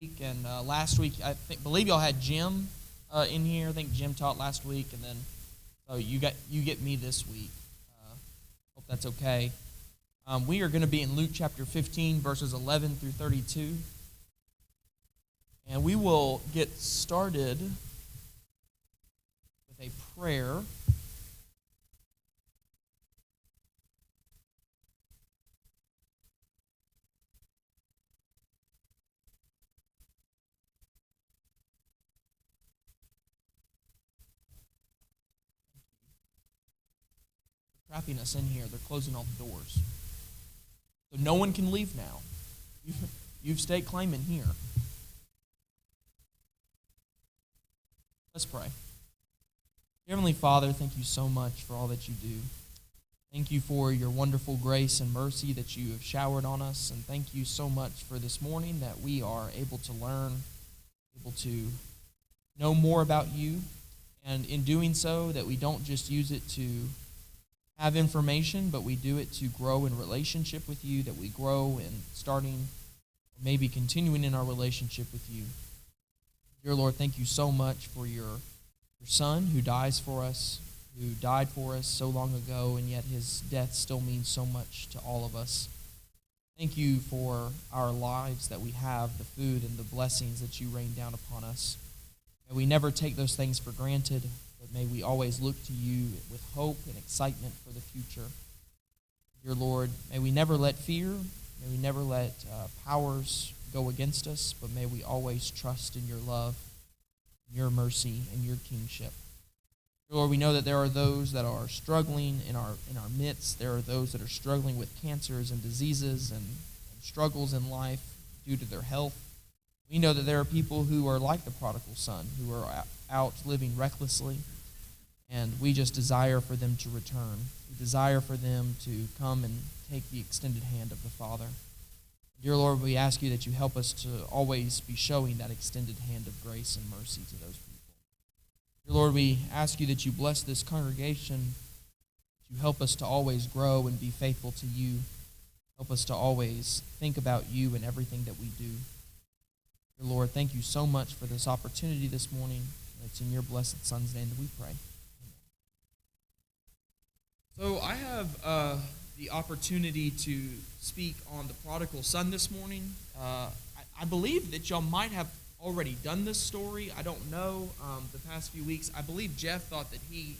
And last week, believe y'all had Jim in here. I think Jim taught last week, and then so you get me this week. Hope that's okay. We are going to be in Luke chapter 15, verses 11 through 32, and we will get started with a prayer. Trapping us in here. They're closing all the doors. So no one can leave now. You've stayed claiming here. Let's pray. Heavenly Father, thank you so much for all that you do. Thank you for your wonderful grace and mercy that you have showered on us. And thank you so much for this morning that we are able to learn, able to know more about you. And in doing so, that we don't just use it to have information, but we do it to grow in relationship with you, that we grow in starting, or maybe continuing in our relationship with you. Dear Lord, thank you so much for your Son who dies for us, who died for us so long ago, and yet his death still means so much to all of us. Thank you for our lives that we have, the food and the blessings that you rain down upon us. May we never take those things for granted, but may we always look to you with hope and excitement for the future. Dear Lord, may we never let fear, may we never let powers go against us, but may we always trust in your love, your mercy, and your kingship. Dear Lord, we know that there are those that are struggling in our midst. There are those that are struggling with cancers and diseases and struggles in life due to their health. We know that there are people who are like the prodigal son, who are out living recklessly, and we just desire for them to return. We desire for them to come and take the extended hand of the Father. Dear Lord, we ask you that you help us to always be showing that extended hand of grace and mercy to those people. Dear Lord, we ask you that you bless this congregation, that you help us to always grow and be faithful to you. Help us to always think about you in everything that we do. Dear Lord, thank you so much for this opportunity this morning. It's in your blessed Son's name that we pray. Amen. So I have the opportunity to speak on the prodigal son this morning. I believe that y'all might have already done this story. I don't know. The past few weeks, I believe Jeff thought that he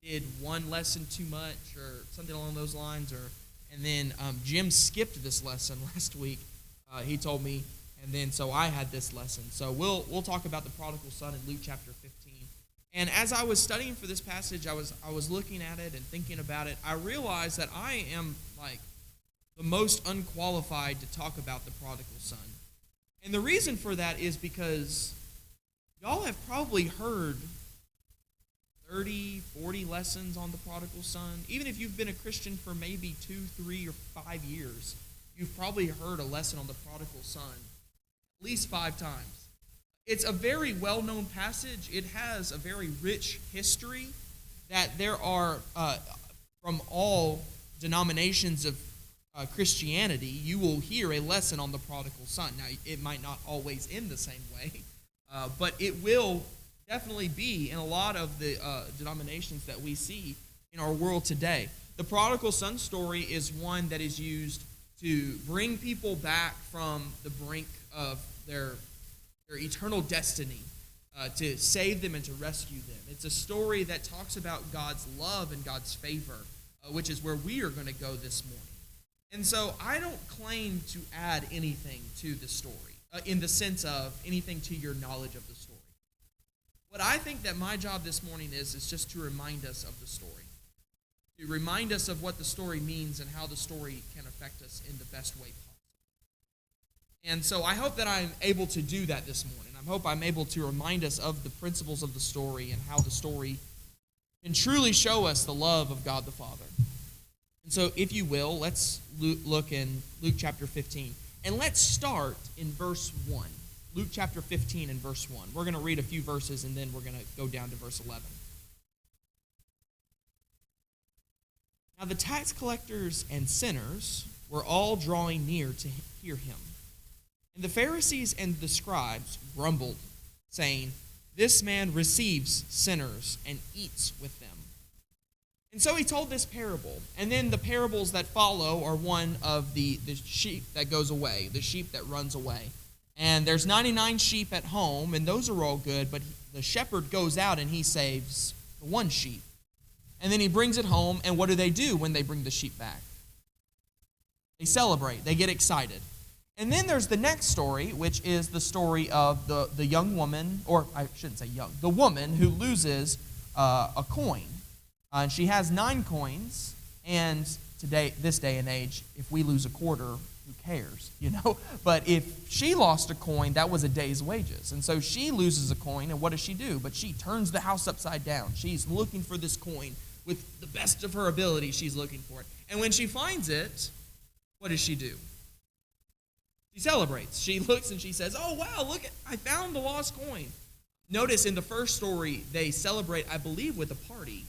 did one lesson too much or something along those lines. And then Jim skipped this lesson last week. He told me. And then so I had this lesson. So we'll talk about the prodigal son in Luke chapter 15. And as I was studying for this passage, I was looking at it and thinking about it. I realized that I am like the most unqualified to talk about the prodigal son. And the reason for that is because y'all have probably heard 30, 40 lessons on the prodigal son. Even if you've been a Christian for maybe 2, 3, or 5 years, you've probably heard a lesson on the prodigal son at least 5 times. It's a very well-known passage. It has a very rich history that there are, from all denominations of Christianity, you will hear a lesson on the prodigal son. Now, it might not always end the same way, but it will definitely be in a lot of the denominations that we see in our world today. The prodigal son story is one that is used to bring people back from the brink of their eternal destiny, to save them and to rescue them. It's a story that talks about God's love and God's favor, which is where we are going to go this morning. And so I don't claim to add anything to the story, in the sense of anything to your knowledge of the story. What I think that my job this morning is just to remind us of the story, to remind us of what the story means and how the story can affect us in the best way possible. And so I hope that I'm able to do that this morning. I hope I'm able to remind us of the principles of the story and how the story can truly show us the love of God the Father. And so if you will, let's look in Luke chapter 15. And let's start in verse 1. Luke chapter 15 and verse 1. We're going to read a few verses and then we're going to go down to verse 11. Now the tax collectors and sinners were all drawing near to hear him. And the Pharisees and the scribes grumbled, saying, "This man receives sinners and eats with them." And so he told this parable. And then the parables that follow are one of the sheep that goes away, the sheep that runs away. And there's 99 sheep at home, and those are all good, but the shepherd goes out and he saves the one sheep. And then he brings it home, and what do when they bring the sheep back? They celebrate. They get excited. And then there's the next story, which is the story of the young woman, or I shouldn't say young, the woman who loses a coin. And she has 9 coins, and today, this day and age, if we lose a quarter, who cares, But if she lost a coin, that was a day's wages. And so she loses a coin, and what does she do? But she turns the house upside down. She's looking for this coin with the best of her ability. She's looking for it. And when she finds it, what does she do? She celebrates. She looks and she says, "Oh, wow, look, I found the lost coin." Notice in the first story, they celebrate, I believe, with a party.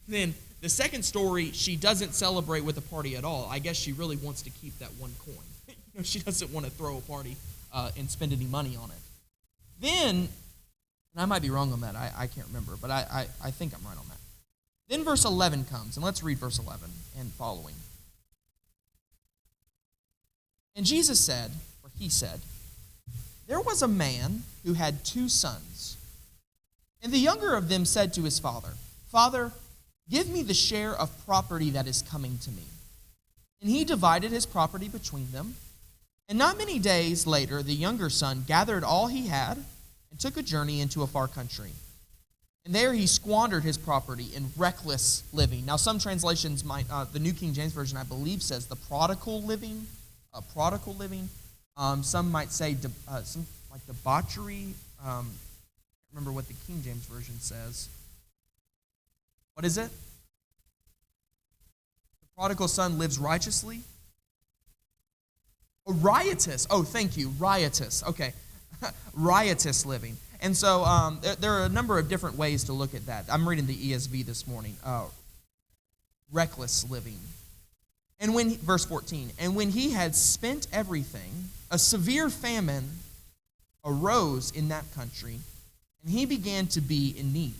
Then the second story, she doesn't celebrate with a party at all. I guess she really wants to keep that one coin. She doesn't want to throw a party and spend any money on it. Then, and I might be wrong on that, I can't remember, but I think I'm right on that. Then verse 11 comes, and let's read verse 11 and following. And Jesus said, or he said, "There was a man who had 2 sons. And the younger of them said to his father, 'Father, give me the share of property that is coming to me.' And he divided his property between them. And not many days later, the younger son gathered all he had and took a journey into a far country. And there he squandered his property in reckless living." Now, some translations might, the New King James Version, I believe, says the prodigal living. Some might say some like debauchery. I can't remember what the King James Version says. What is it? The prodigal son lives righteously. Oh, riotous. Oh, thank you. Riotous. Okay. Riotous living. And so there are a number of different ways to look at that. I'm reading the ESV this morning. Reckless living. And verse 14, and when he had spent everything, a severe famine arose in that country, and he began to be in need.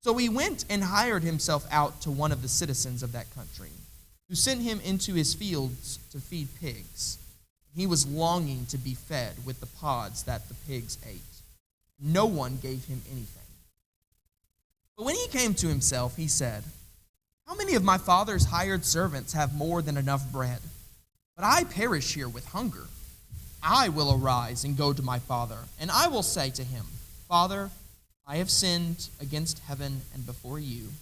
So he went and hired himself out to one of the citizens of that country, who sent him into his fields to feed pigs. He was longing to be fed with the pods that the pigs ate. No one gave him anything. But when he came to himself, he said, "How many of my father's hired servants have more than enough bread? But I perish here with hunger. I will arise and go to my father, and I will say to him, 'Father, I have sinned against heaven and before you.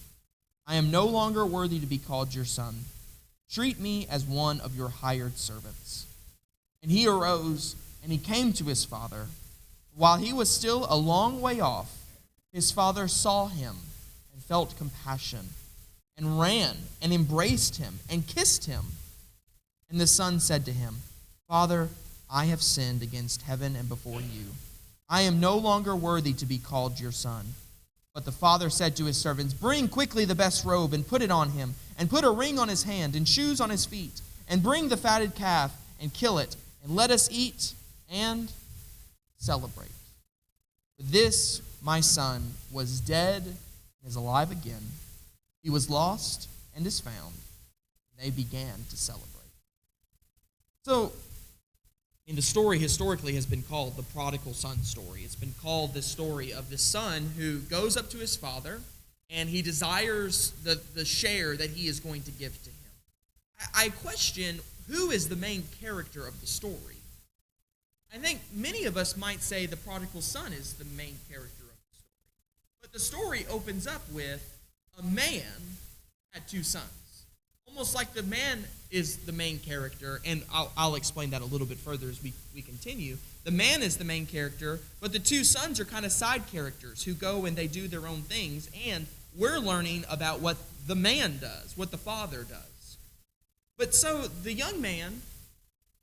I am no longer worthy to be called your son. Treat me as one of your hired servants.' And he arose, and he came to his father. While he was still a long way off, his father saw him and felt compassion, and ran and embraced him and kissed him. And the son said to him, 'Father, I have sinned against heaven and before you. I am no longer worthy to be called your son.' But the father said to his servants, 'Bring quickly the best robe and put it on him, and put a ring on his hand and shoes on his feet, and bring the fatted calf and kill it, and let us eat and celebrate. For this my son was dead and is alive again. He was lost and is found.' They began to celebrate." So, the story historically has been called the prodigal son story. It's been called the story of the son who goes up to his father and he desires the share that he is going to give to him. I question, who is the main character of the story? I think many of us might say the prodigal son is the main character of the story. But the story opens up with a man had 2 sons. Almost like the man is the main character, and I'll explain that a little bit further as we continue. The man is the main character, but the 2 sons are kind of side characters who go and they do their own things, and we're learning about what the man does, what the father does. But so the young man,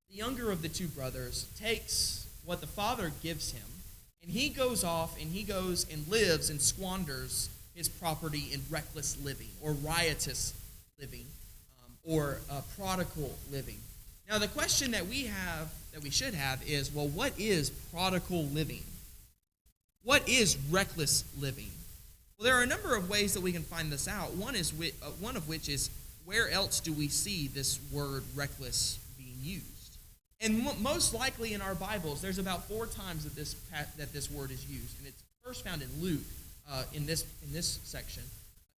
the younger of the 2 brothers, takes what the father gives him, and he goes off and he goes and lives and squanders his property in reckless living or riotous living. Or prodigal living. Now, the question that we have that we should have is, well, what is prodigal living? What is reckless living? Well, there are a number of ways that we can find this out. One of which is, where else do we see this word reckless being used? And most likely in our Bibles, there's about 4 times that this word is used, and it's first found in Luke in this section,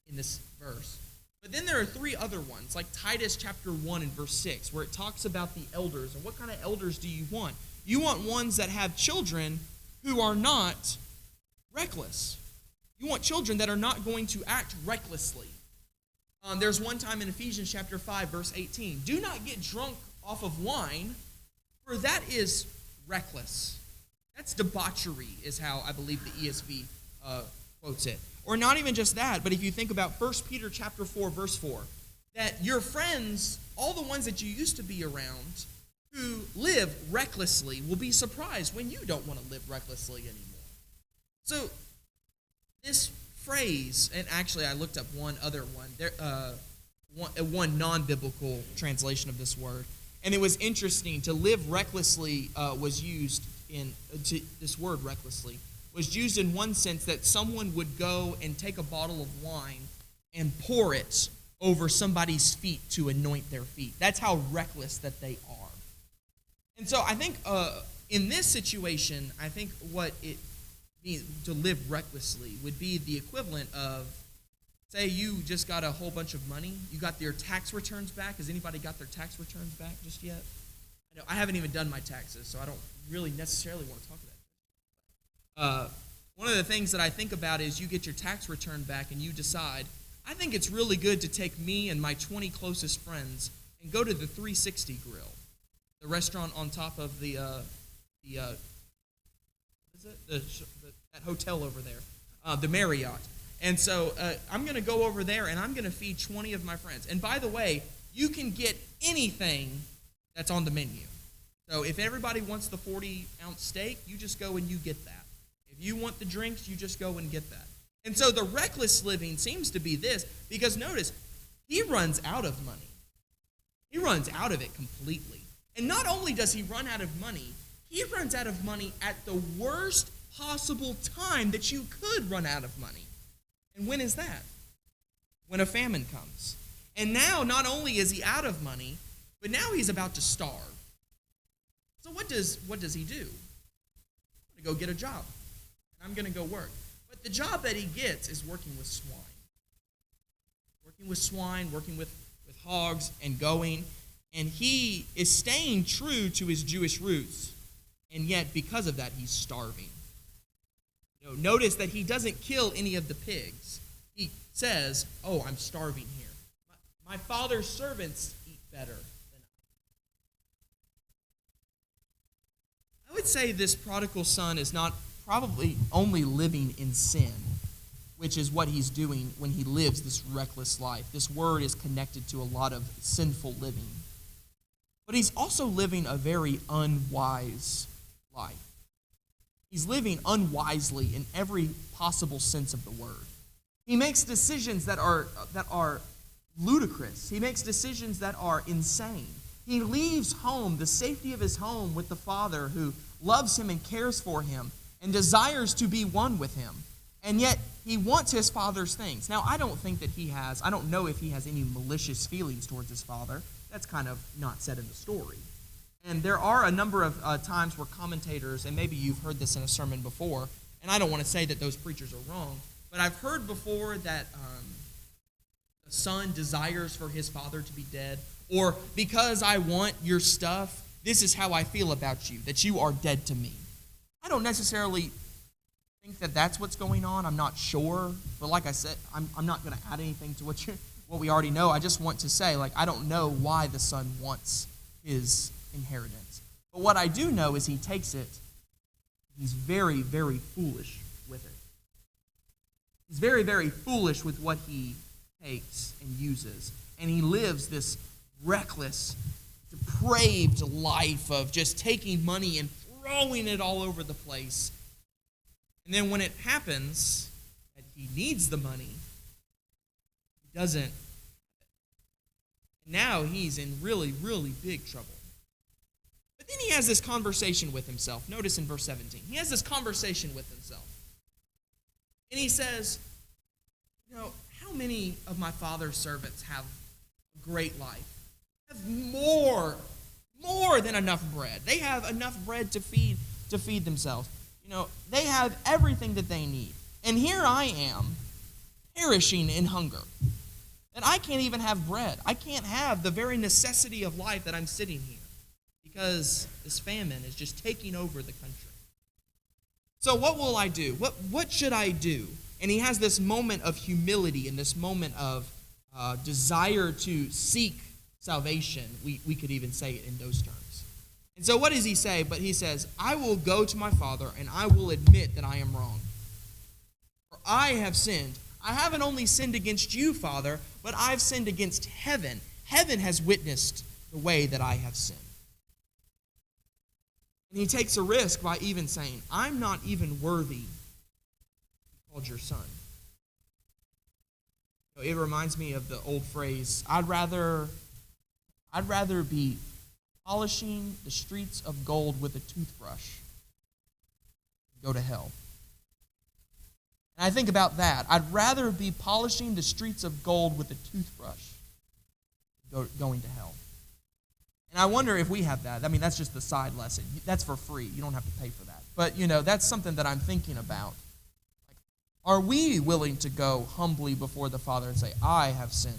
in this verse. But then there are 3 other ones, like Titus chapter 1 and verse 6, where it talks about the elders. And what kind of elders do you want? You want ones that have children who are not reckless. You want children that are not going to act recklessly. There's one time in Ephesians chapter 5, verse 18. Do not get drunk off of wine, for that is reckless. That's debauchery, is how I believe the ESV quotes it. Or not even just that, but if you think about 1 Peter chapter 4, verse 4, that your friends, all the ones that you used to be around, who live recklessly, will be surprised when you don't want to live recklessly anymore. So this phrase, and actually I looked up one other one, one non-biblical translation of this word, and it was interesting. To live recklessly was used this word recklessly was used in one sense, that someone would go and take a bottle of wine and pour it over somebody's feet to anoint their feet. That's how reckless that they are. And so I think in this situation, I think what it means to live recklessly would be the equivalent of, say you just got a whole bunch of money. You got your tax returns back. Has anybody got their tax returns back just yet? I know I haven't even done my taxes, so I don't really necessarily want to talk about it. One of the things that I think about is you get your tax return back and you decide, I think it's really good to take me and my 20 closest friends and go to the 360 Grill, the restaurant on top of that hotel over there, the Marriott. And so I'm going to go over there and I'm going to feed 20 of my friends. And by the way, you can get anything that's on the menu. So if everybody wants the 40-ounce steak, you just go and you get that. If you want the drinks, you just go and get that. And so the reckless living seems to be this, because notice, he runs out of money. He runs out of it completely. And not only does he run out of money, he runs out of money at the worst possible time that you could run out of money. And when is that? When a famine comes. And now not only is he out of money, but now he's about to starve. So what does he do? I'm going to go get a job. I'm going to go work. But the job that he gets is working with swine. Working with hogs and going. And he is staying true to his Jewish roots. And yet, because of that, he's starving. Notice that he doesn't kill any of the pigs. He says, oh, I'm starving here. My father's servants eat better than I would say this prodigal son is not probably only living in sin, which is what he's doing when he lives this reckless life. This word is connected to a lot of sinful living. But he's also living a very unwise life. He's living unwisely in every possible sense of the word. He makes decisions that are ludicrous. He makes decisions that are insane. He leaves home, the safety of his home, with the Father who loves him and cares for him and desires to be one with him. And yet, he wants his father's things. Now, I don't know if he has any malicious feelings towards his father. That's kind of not said in the story. And there are a number of times where commentators, and maybe you've heard this in a sermon before, and I don't want to say that those preachers are wrong, but I've heard before that the son desires for his father to be dead, or because I want your stuff, this is how I feel about you, that you are dead to me. I don't necessarily think that that's what's going on. I'm not sure. But like I said, I'm not going to add anything to what we already know. I just want to say, I don't know why the son wants his inheritance. But what I do know is he takes it. He's very, very foolish with it. He's very, very foolish with what he takes and uses. And he lives this reckless, depraved life of just taking money and throwing it all over the place. And then when it happens that he needs the money, he doesn't. Now he's in really, really big trouble. But then he has this conversation with himself. Notice in verse 17. He has this conversation with himself. And he says, how many of my father's servants have a great life? Have more than enough bread. They have enough bread to feed themselves. They have everything that they need. And here I am, perishing in hunger. And I can't even have bread. I can't have the very necessity of life that I'm sitting here because this famine is just taking over the country. So what will I do? What should I do? And he has this moment of humility and this moment of desire to seek salvation. We could even say it in those terms. And so what does he say? But he says, I will go to my father and I will admit that I am wrong. For I have sinned. I haven't only sinned against you, Father, but I've sinned against heaven. Heaven has witnessed the way that I have sinned. And he takes a risk by even saying, I'm not even worthy to be called your son. It reminds me of the old phrase, I'd rather be polishing the streets of gold with a toothbrush than go to hell. And I think about that. I'd rather be polishing the streets of gold with a toothbrush than going to hell. And I wonder if we have that. I mean, that's just the side lesson. That's for free. You don't have to pay for that. But, that's something that I'm thinking about. Are we willing to go humbly before the Father and say, I have sinned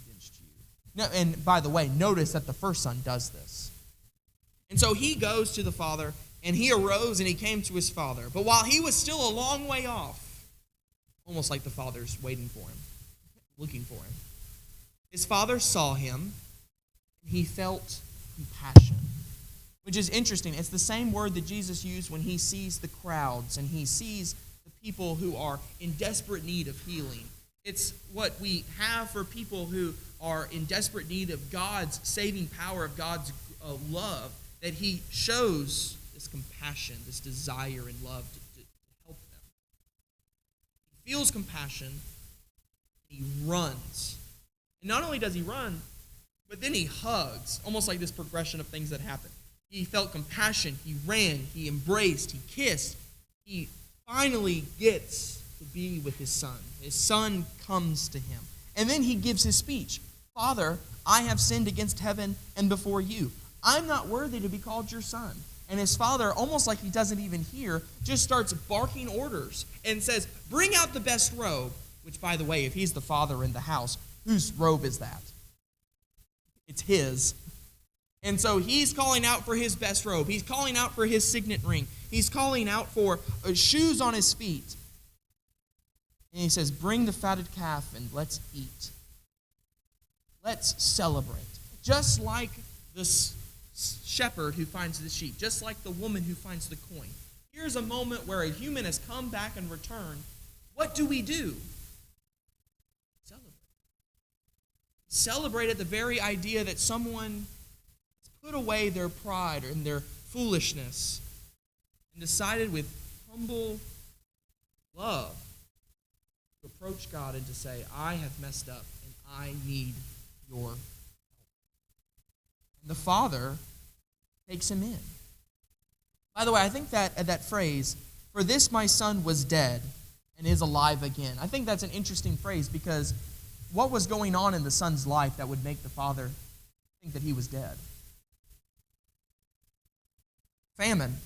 against you? Now, and by the way, notice that the first son does this. And so he goes to the Father, and he arose and he came to his father. But while he was still a long way off, almost like the Father's waiting for him, looking for him, his father saw him, and he felt compassion, which is interesting. It's the same word that Jesus used when he sees the crowds and he sees the people who are in desperate need of healing. It's what we have for people who are in desperate need of God's saving power, of God's love, that he shows this compassion, this desire and love to help them. He feels compassion, he runs. And not only does he run, but then he hugs, almost like this progression of things that happen. He felt compassion, he ran, he embraced, he kissed. He finally gets to be with his son. His son comes to him. And then he gives his speech. Father, I have sinned against heaven and before you. I'm not worthy to be called your son. And his father, almost like he doesn't even hear, just starts barking orders and says, bring out the best robe. Which, by the way, if he's the father in the house, whose robe is that? It's his. And so he's calling out for his best robe. He's calling out for his signet ring. He's calling out for shoes on his feet. And he says, bring the fatted calf and let's eat. Let's celebrate. Just like the shepherd who finds the sheep, just like the woman who finds the coin. Here's a moment where a human has come back and returned. What do? Celebrate. Celebrate at the very idea that someone has put away their pride and their foolishness and decided with humble love to approach God and to say, I have messed up and I need your help. And the Father takes him in. By the way, I think that phrase, for this my son was dead and is alive again. I think that's an interesting phrase because what was going on in the son's life that would make the father think that he was dead? Famine.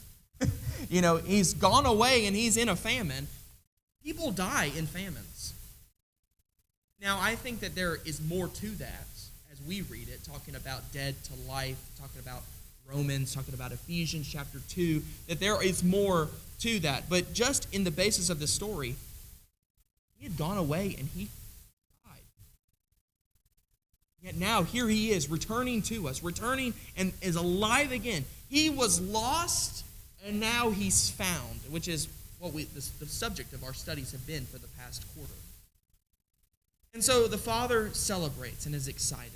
He's gone away and he's in a famine. People die in famines. Now, I think that there is more to that as we read it, talking about dead to life, talking about Romans, talking about Ephesians chapter 2, that there is more to that. But just in the basis of the story, he had gone away and he died. Yet now here he is returning to us, returning and is alive again. He was lost and now he's found, which is what the subject of our studies have been for the past quarter. And so the Father celebrates and is excited.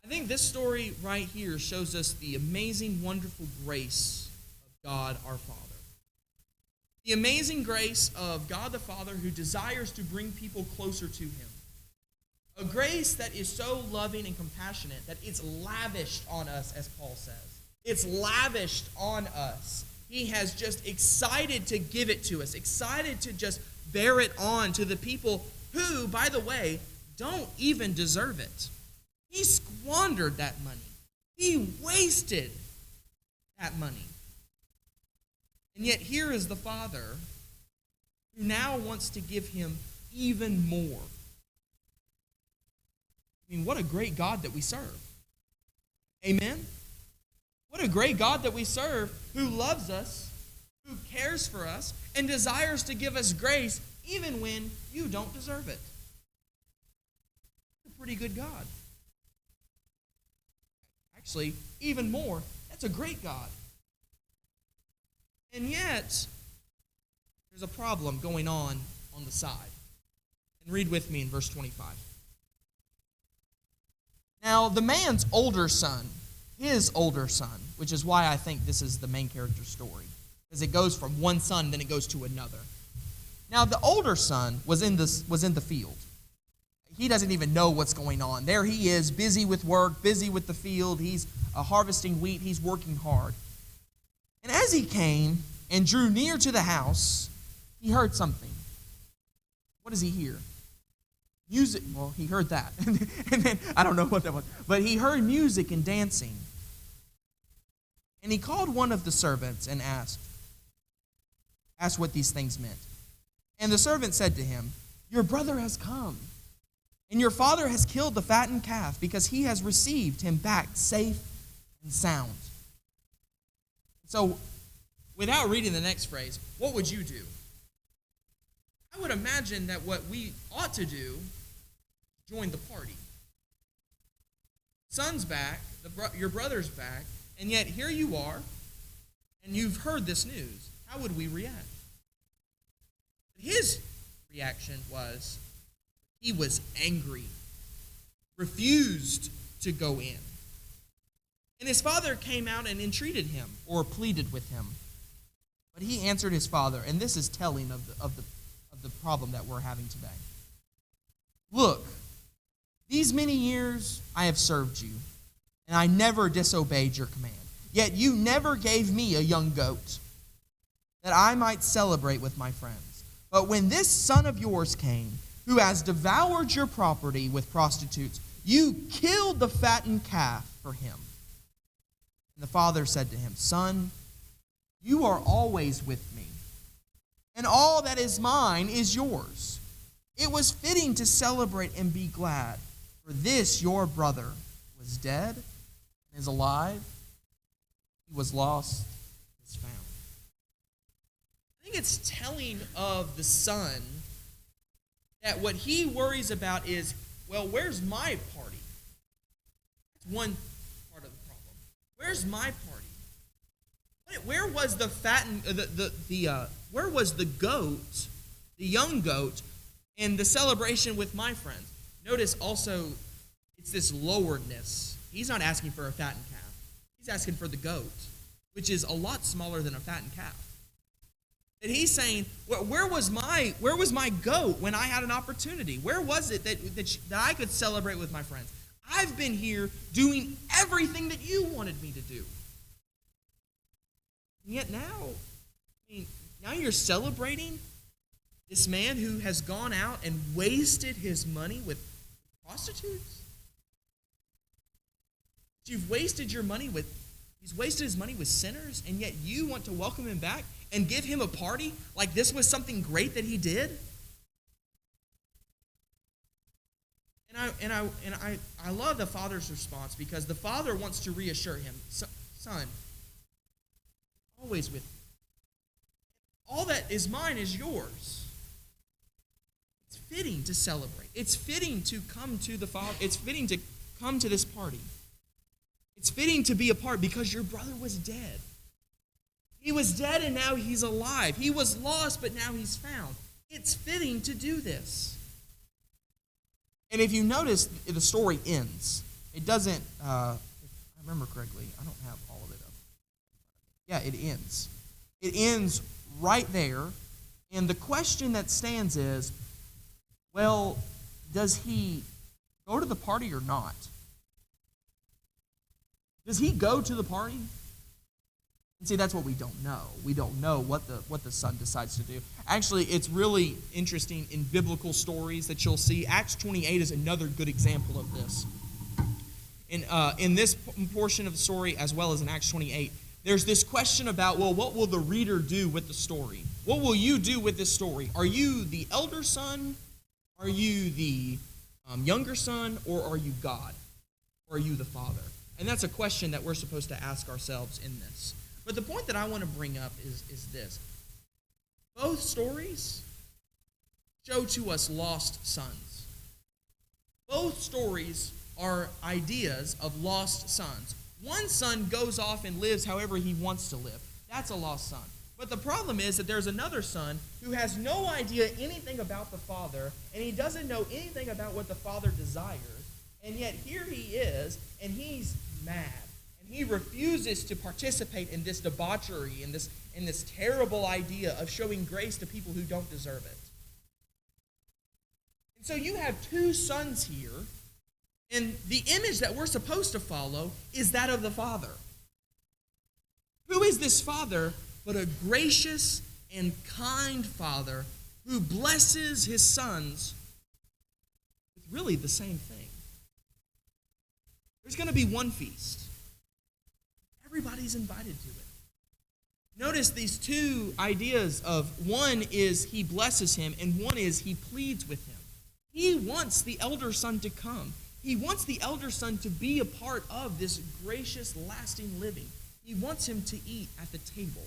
I think this story right here shows us the amazing, wonderful grace of God our Father. The amazing grace of God the Father who desires to bring people closer to him. A grace that is so loving and compassionate that it's lavished on us, as Paul says. It's lavished on us. He has just excited to give it to us, excited to just bear it on to the people who, by the way, don't even deserve it. He squandered that money. He wasted that money. And yet here is the Father who now wants to give him even more. I mean, what a great God that we serve. Amen? What a great God that we serve, who loves us, who cares for us, and desires to give us grace even when you don't deserve it. That's a pretty good God. Actually, even more, that's a great God. And yet, there's a problem going on the side. And read with me in verse 25. Now, the man's older son, his older son, which is why I think this is the main character's story, because it goes from one son, then it goes to another. Now, the older son was in the field. He doesn't even know what's going on. There he is, busy with work, busy with the field. He's harvesting wheat. He's working hard. And as he came and drew near to the house, he heard something. What does he hear? Music. Well, he heard that. And then, I don't know what that was. But he heard music and dancing. And he called one of the servants and asked what these things meant. And the servant said to him, "Your brother has come, and your father has killed the fattened calf, because he has received him back safe and sound." So, without reading the next phrase, what would you do? I would imagine that what we ought to do is join the party. Son's back, your brother's back, and yet here you are, and you've heard this news. How would we react? His reaction was, he was angry, refused to go in. And his father came out and entreated him, or pleaded with him. But he answered his father, and this is telling of the problem that we're having today. "Look, these many years I have served you, and I never disobeyed your command. Yet you never gave me a young goat, that I might celebrate with my friends. But when this son of yours came, who has devoured your property with prostitutes, you killed the fattened calf for him." And the father said to him, "Son, you are always with me, and all that is mine is yours. It was fitting to celebrate and be glad, for this your brother was dead and is alive. He was lost, is found." I think it's telling of the son that what he worries about is, well, where's my party? That's one part of the problem. Where's my party? Where was the where was the goat, the young goat, in the celebration with my friends? Notice also, it's this loweredness. He's not asking for a fattened calf. He's asking for the goat, which is a lot smaller than a fattened calf. And he's saying, well, where was my goat when I had an opportunity? Where was it that I could celebrate with my friends? I've been here doing everything that you wanted me to do. And yet now you're celebrating this man who has gone out and wasted his money with prostitutes? You've wasted your money he's wasted his money with sinners, and yet you want to welcome him back and give him a party like this was something great that he did? And I love the father's response, because the father wants to reassure him, "Son, always with me. All that is mine is yours." It's fitting to celebrate. It's fitting to come to the Father. It's fitting to come to this party. It's fitting to be a part, because your brother was dead. He was dead and now he's alive. He was lost, but now he's found. It's fitting to do this. And if you notice, the story ends. It doesn't, if I remember correctly, I don't have all of it up. Yeah, it ends. It ends right there. And the question that stands is, well, does he go to the party or not? Does he go to the party? And see, that's what we don't know. We don't know what the Son decides to do. Actually, it's really interesting in biblical stories that you'll see. Acts 28 is another good example of this. In this portion of the story, as well as in Acts 28, there's this question about, well, what will the reader do with the story? What will you do with this story? Are you the elder son? Are you the younger son? Or are you God? Or are you the Father? And that's a question that we're supposed to ask ourselves in this. But the point that I want to bring up is this. Both stories show to us lost sons. Both stories are ideas of lost sons. One son goes off and lives however he wants to live. That's a lost son. But the problem is that there's another son who has no idea anything about the Father, and he doesn't know anything about what the Father desires, and yet here he is, and he's mad. And he refuses to participate in this debauchery, in this terrible idea of showing grace to people who don't deserve it. And so you have two sons here, and the image that we're supposed to follow is that of the Father. Who is this Father but a gracious and kind Father who blesses his sons with really the same thing? There's going to be one feast. Everybody's invited to it. Notice these two ideas of one is he blesses him and one is he pleads with him. He wants the elder son to come. He wants the elder son to be a part of this gracious, lasting living. He wants him to eat at the table.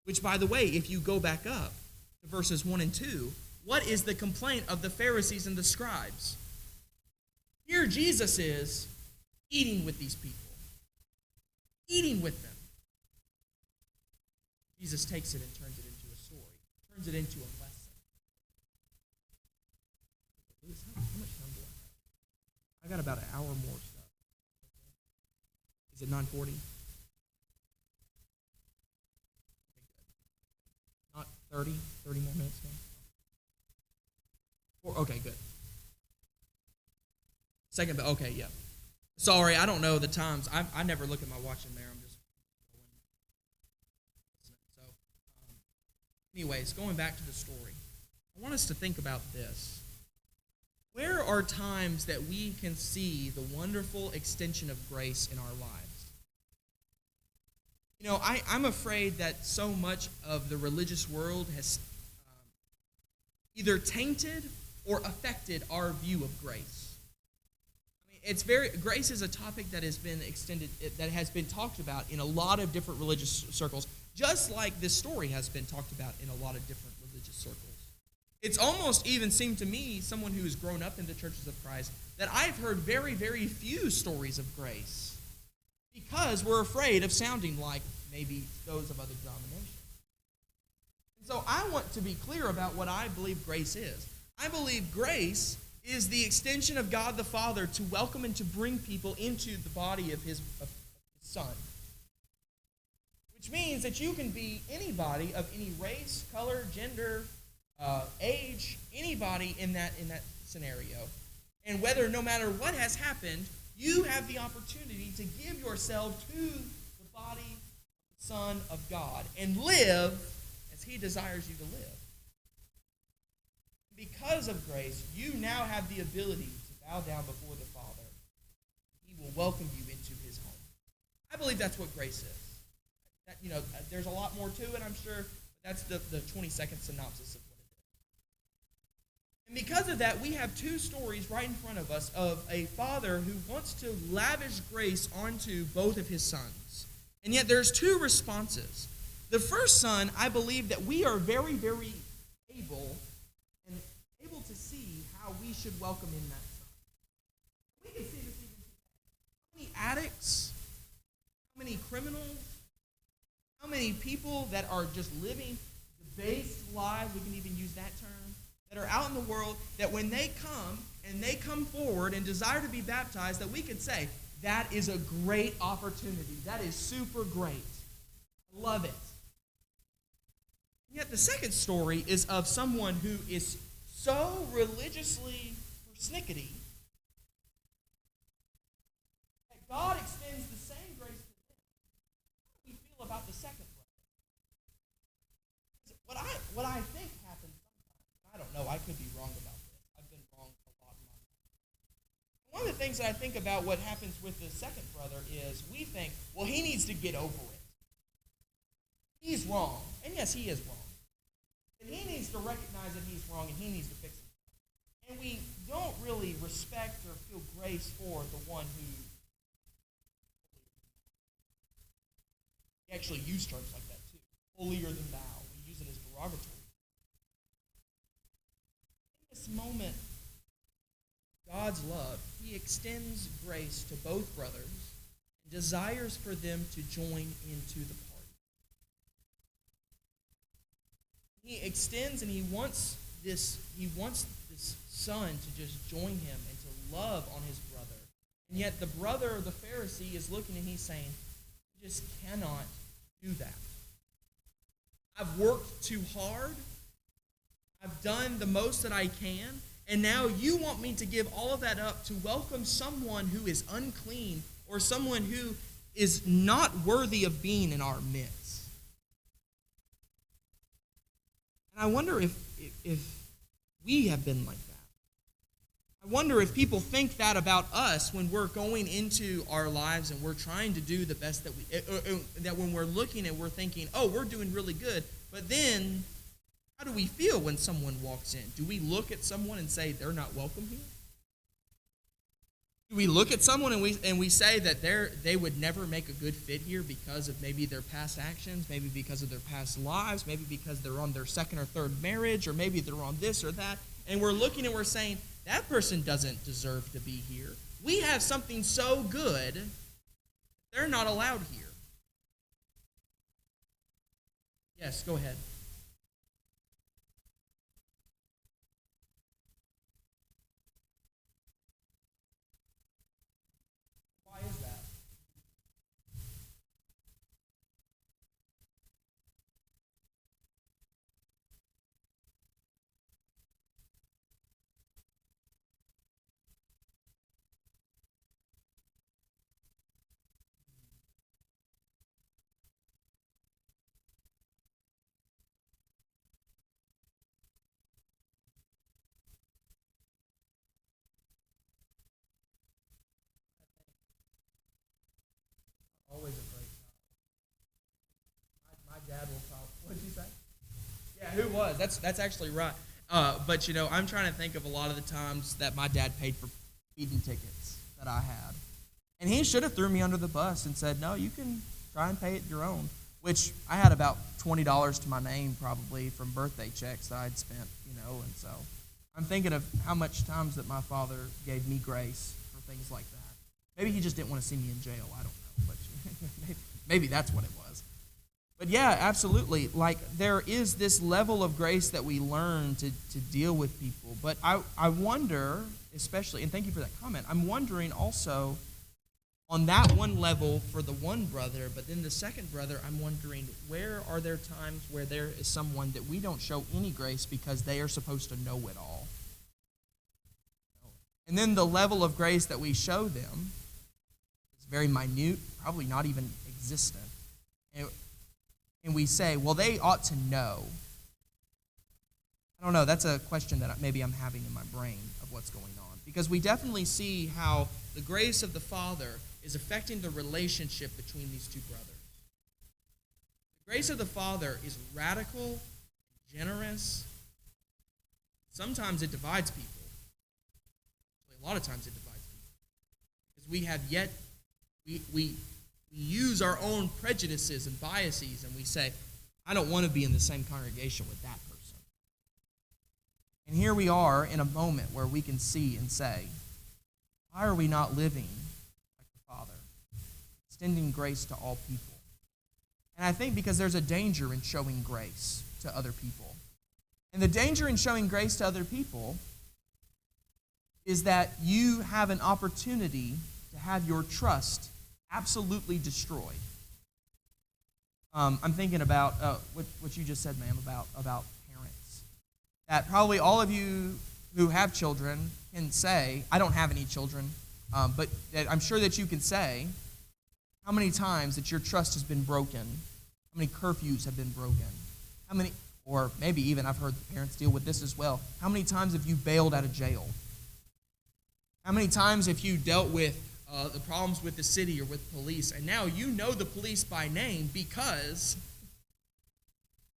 Which, by the way, if you go back up to verses 1 and 2, what is the complaint of the Pharisees and the scribes? Here Jesus is eating with these people. Eating with them. Jesus takes it and turns it into a story. Turns it into a lesson. How much time do I have? I got about an hour more stuff. Is it 9:40? Not 30 more minutes now? Okay, good. Second, but okay, yeah. Sorry, I don't know the times. I never look at my watch in there. I'm just going. So, anyways, going back to the story, I want us to think about this. Where are times that we can see the wonderful extension of grace in our lives? You know, I'm afraid that so much of the religious world has either tainted or affected our view of grace. Grace is a topic that has been extended, that has been talked about in a lot of different religious circles, just like this story has been talked about in a lot of different religious circles. It's almost even seemed to me, someone who has grown up in the churches of Christ, that I've heard very, very few stories of grace because we're afraid of sounding like maybe those of other denominations. And so I want to be clear about what I believe grace is. I believe grace is the extension of God the Father to welcome and to bring people into the body of his Son. Which means that you can be anybody of any race, color, gender, age, anybody in that scenario. And whether, no matter what has happened, you have the opportunity to give yourself to the body of the Son of God and live as he desires you to live. Because of grace, you now have the ability to bow down before the Father. He will welcome you into his home. I believe that's what grace is. That, there's a lot more to it, I'm sure, but that's the 20-second synopsis of what it is. And because of that, we have two stories right in front of us of a father who wants to lavish grace onto both of his sons. And yet there's two responses. The first son, I believe that we are very, very able to see how we should welcome in that son. We can see this even today. How many addicts, how many criminals, how many people that are just living debased lives, we can even use that term, that are out in the world, that when they come and they come forward and desire to be baptized, that we could say, that is a great opportunity. That is super great. I love it. And yet the second story is of someone who is so religiously persnickety that God extends the same grace to them. about the second brother. What I think happens sometimes, I don't know, I could be wrong about this. I've been wrong a lot in my life. One of the things that I think about what happens with the second brother is we think, well, he needs to get over it. He's wrong. And yes, he is wrong. And he needs to recognize that he's wrong and he needs to fix it. And we don't really respect or feel grace for the one who we actually use terms like that too. Holier than thou. We use it as derogatory. In this moment, God's love, he extends grace to both brothers and desires for them to join into the party. He extends and he wants this son to just join him and to love on his brother. And yet the brother of the Pharisee is looking and he's saying, you just cannot do that. I've worked too hard. I've done the most that I can. And now you want me to give all of that up to welcome someone who is unclean or someone who is not worthy of being in our midst. And I wonder if we have been like that. I wonder if people think that about us when we're going into our lives and we're trying to do the best that that when we're looking and we're thinking, oh, we're doing really good. But then, how do we feel when someone walks in? Do we look at someone and say they're not welcome here? Do we look at someone and we say that they would never make a good fit here because of maybe their past actions, maybe because of their past lives, maybe because they're on their second or third marriage, or maybe they're on this or that, and we're looking and we're saying, that person doesn't deserve to be here. We have something so good, they're not allowed here. Yes, go ahead. Why is that? Always a great child. My dad will probably, what did you say? Yeah, who was? That's actually right. But, I'm trying to think of a lot of the times that my dad paid for speeding tickets that I had. And he should have threw me under the bus and said, no, you can try and pay it your own, which I had about $20 to my name probably from birthday checks that I'd spent, and so I'm thinking of how much times that my father gave me grace for things like that. Maybe he just didn't want to see me in jail, I don't know, but maybe that's what it was. But yeah, absolutely. Like, there is this level of grace that we learn to deal with people. But I wonder, especially, and thank you for that comment, I'm wondering also on that one level for the one brother, but then the second brother, I'm wondering, where are there times where there is someone that we don't show any grace because they are supposed to know it all? And then the level of grace that we show them is very minute, probably not even existent. And we say, well, they ought to know. I don't know. That's a question that maybe I'm having in my brain of what's going on. Because we definitely see how the grace of the Father is affecting the relationship between these two brothers. The grace of the Father is radical, generous. Sometimes it divides people. A lot of times it divides people. Because we have yet, we use our own prejudices and biases, and we say, I don't want to be in the same congregation with that person. And here we are in a moment where we can see and say, why are we not living like the Father, extending grace to all people? And I think because there's a danger in showing grace to other people. And the danger in showing grace to other people is that you have an opportunity to have your trust absolutely destroyed. I'm thinking about what you just said, ma'am, about parents. That probably all of you who have children can say, I don't have any children, but I'm sure that you can say how many times that your trust has been broken How many curfews have been broken? How many, or maybe even I've heard parents deal with this as well. How many times have you bailed out of jail? How many times have you dealt with the problems with the city or with police, and now you know the police by name because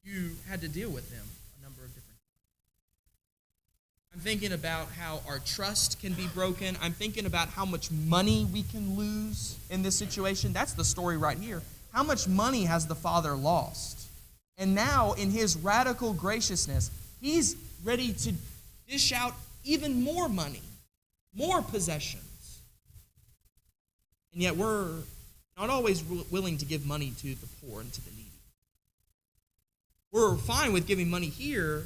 you had to deal with them a number of different times. I'm thinking about how our trust can be broken. I'm thinking about how much money we can lose in this situation. That's the story right here. How much money has the father lost? And now, in his radical graciousness, he's ready to dish out even more money, more possessions. And yet we're not always willing to give money to the poor and to the needy. We're fine with giving money here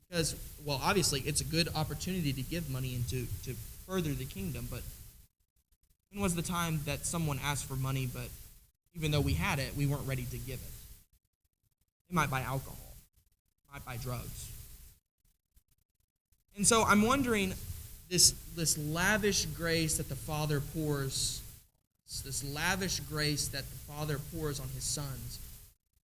because, well, obviously it's a good opportunity to give money and to further the kingdom. But when was the time that someone asked for money, but even though we had it, we weren't ready to give it? They might buy alcohol. They might buy drugs. And so I'm wondering, this lavish grace that the Father pours, this lavish grace that the Father pours on his sons,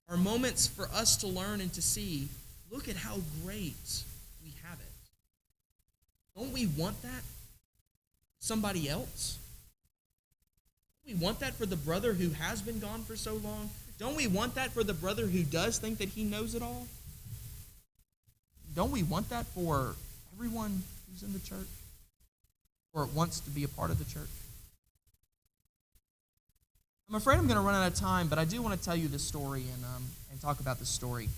are moments for us to learn and to see, look at how great we have it. Don't we want that? Somebody else? Don't we want that for the brother who has been gone for so long? Don't we want that for the brother who does think that he knows it all? Don't we want that for everyone who's in the church or wants to be a part of the church? I'm afraid I'm going to run out of time, but I do want to tell you this story and talk about this story.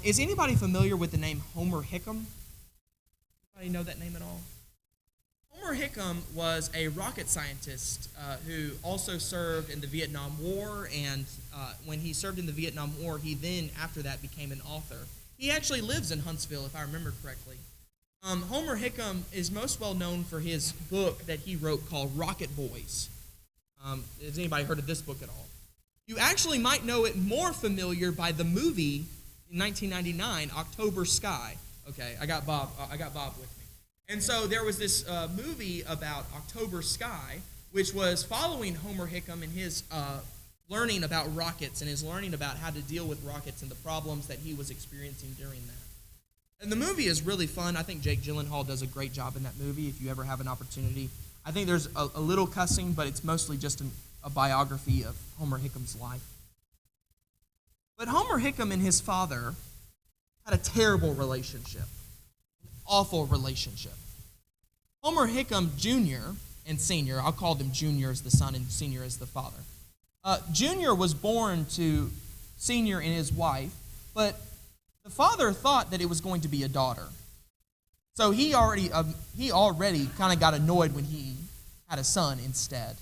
Is anybody familiar with the name Homer Hickam? Anybody know that name at all? Homer Hickam was a rocket scientist who also served in the Vietnam War, and when he served in the Vietnam War, he then, after that, became an author. He actually lives in Huntsville, if I remember correctly. Homer Hickam is most well known for his book that he wrote called Rocket Boys. Has anybody heard of this book at all? You actually might know it more familiar by the movie in 1999, October Sky. Okay, I got Bob with me. And so there was this movie about October Sky, which was following Homer Hickam and his learning about rockets and his learning about how to deal with rockets and the problems that he was experiencing during that. And the movie is really fun. I think Jake Gyllenhaal does a great job in that movie if you ever have an opportunity. I think there's a little cussing, but it's mostly just a biography of Homer Hickam's life. But Homer Hickam and his father had a terrible relationship, an awful relationship. Homer Hickam Jr. and Sr., I'll call them Jr. as the son and Sr. as the father. Jr. was born to Sr. and his wife, but the father thought that it was going to be a daughter. So he already kind of got annoyed when he had a son instead.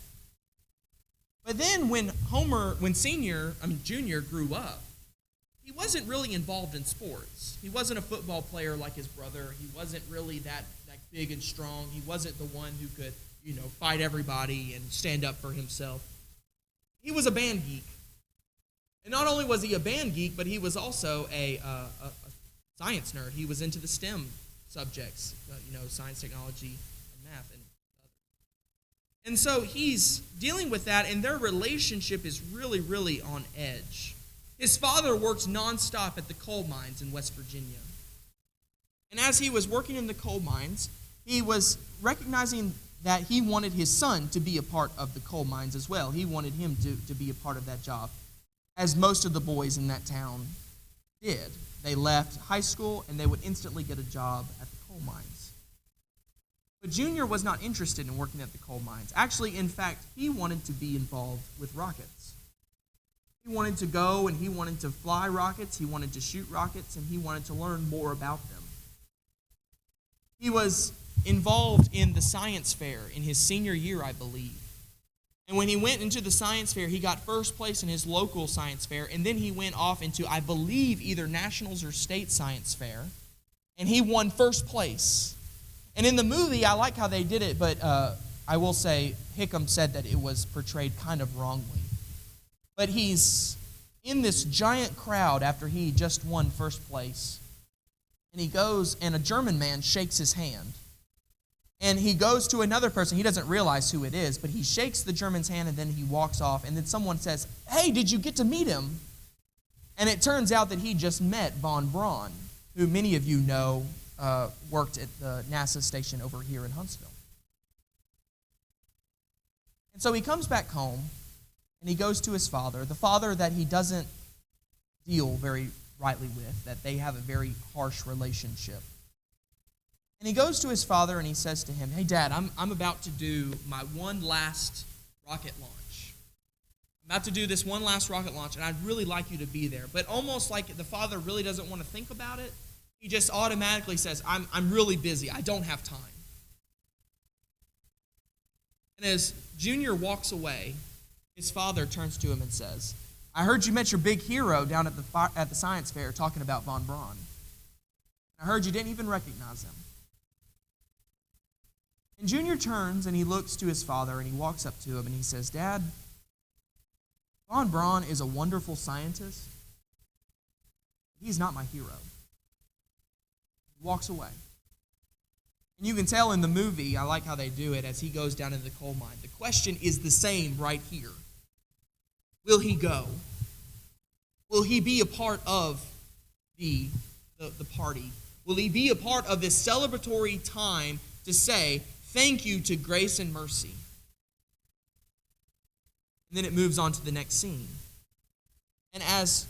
But then when Junior grew up, he wasn't really involved in sports. He wasn't a football player like his brother. He wasn't really that big and strong. He wasn't the one who could, fight everybody and stand up for himself. He was a band geek. And not only was he a band geek, but he was also a science nerd. He was into the STEM subjects, science, technology, and math. And so he's dealing with that, and their relationship is really, really on edge. His father worked nonstop at the coal mines in West Virginia. And as he was working in the coal mines, he was recognizing that he wanted his son to be a part of the coal mines as well. He wanted him to be a part of that job, as most of the boys in that town did. They left high school, and they would instantly get a job at the coal mines. But Junior was not interested in working at the coal mines. Actually, in fact, he wanted to be involved with rockets. He wanted to go, and he wanted to fly rockets, he wanted to shoot rockets, and he wanted to learn more about them. He was involved in the science fair in his senior year, I believe. And when he went into the science fair, he got first place in his local science fair, and then he went off into, I believe, either nationals or state science fair, and he won first place. And in the movie, I like how they did it, but I will say Hickam said that it was portrayed kind of wrongly. But he's in this giant crowd after he just won first place, and he goes, and a German man shakes his hand. And he goes to another person. He doesn't realize who it is, but he shakes the German's hand, and then he walks off. And then someone says, "Hey, did you get to meet him?" And it turns out that he just met Von Braun, who many of you know worked at the NASA station over here in Huntsville. And so he comes back home, and he goes to his father, the father that he doesn't deal very rightly with, that they have a very harsh relationship. And he goes to his father and he says to him, "Hey, Dad, I'm about to do my one last rocket launch. I'm about to do this one last rocket launch, and I'd really like you to be there." But almost like the father really doesn't want to think about it, he just automatically says, I'm really busy. I don't have time. And as Junior walks away, his father turns to him and says, "I heard you met your big hero down at the science fair talking about Von Braun. I heard you didn't even recognize him." And Junior turns and he looks to his father and he walks up to him and he says, "Dad, Von Braun is a wonderful scientist. He's not my hero." He walks away. And you can tell in the movie, I like how they do it, as he goes down into the coal mine. The question is the same right here. Will he go? Will he be a part of the party? Will he be a part of this celebratory time to say thank you to grace and mercy? And then it moves on to the next scene. And as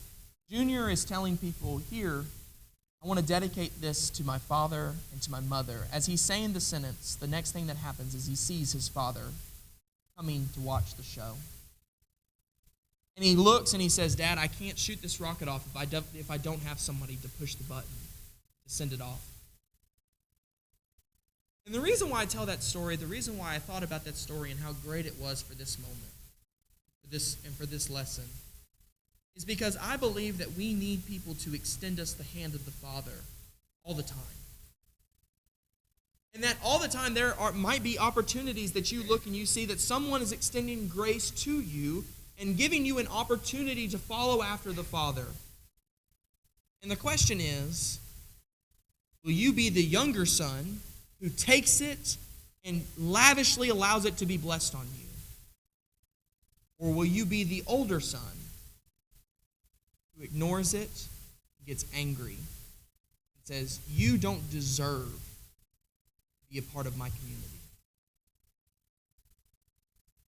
Junior is telling people here, I want to dedicate this to my father and to my mother. As he's saying the sentence, the next thing that happens is he sees his father coming to watch the show. And he looks and he says, "Dad, I can't shoot this rocket off if I don't have somebody to push the button to send it off." And the reason why I tell that story, the reason why I thought about that story and how great it was for this moment, for this lesson, is because I believe that we need people to extend us the hand of the Father all the time. And that all the time might be opportunities that you look and you see that someone is extending grace to you and giving you an opportunity to follow after the Father. And the question is, will you be the younger son who takes it and lavishly allows it to be blessed on you? Or will you be the older son who ignores it, gets angry, and says, "You don't deserve to be a part of my community"?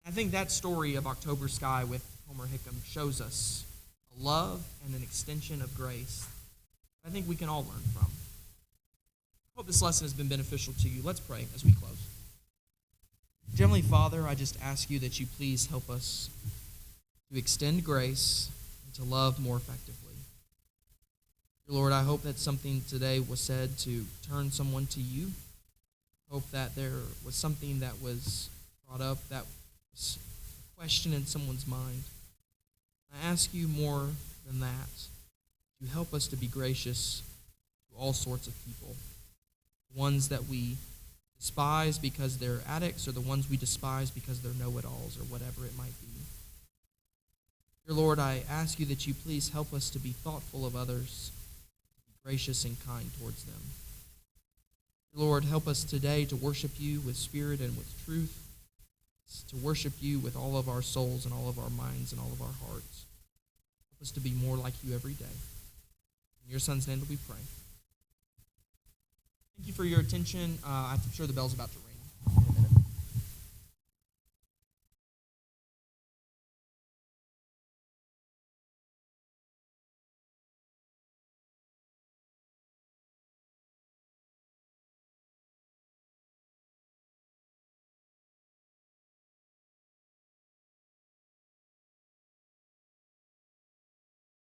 I think that story of October Sky with Homer Hickam shows us a love and an extension of grace I think we can all learn from. I hope this lesson has been beneficial to you. Let's pray as we close. Heavenly Father, I just ask you that you please help us to extend grace and to love more effectively. Dear Lord, I hope that something today was said to turn someone to you. I hope that there was something that was brought up that was a question in someone's mind. I ask you more than that, to help us to be gracious to all sorts of people. The ones that we despise because they're addicts, or the ones we despise because they're know-it-alls, or whatever it might be. Dear Lord, I ask you that you please help us to be thoughtful of others, to be gracious and kind towards them. Dear Lord, help us today to worship you with spirit and with truth, to worship you with all of our souls and all of our minds and all of our hearts. Help us to be more like you every day. In your Son's name do we pray. Thank you for your attention. I'm sure the bell's about to ring.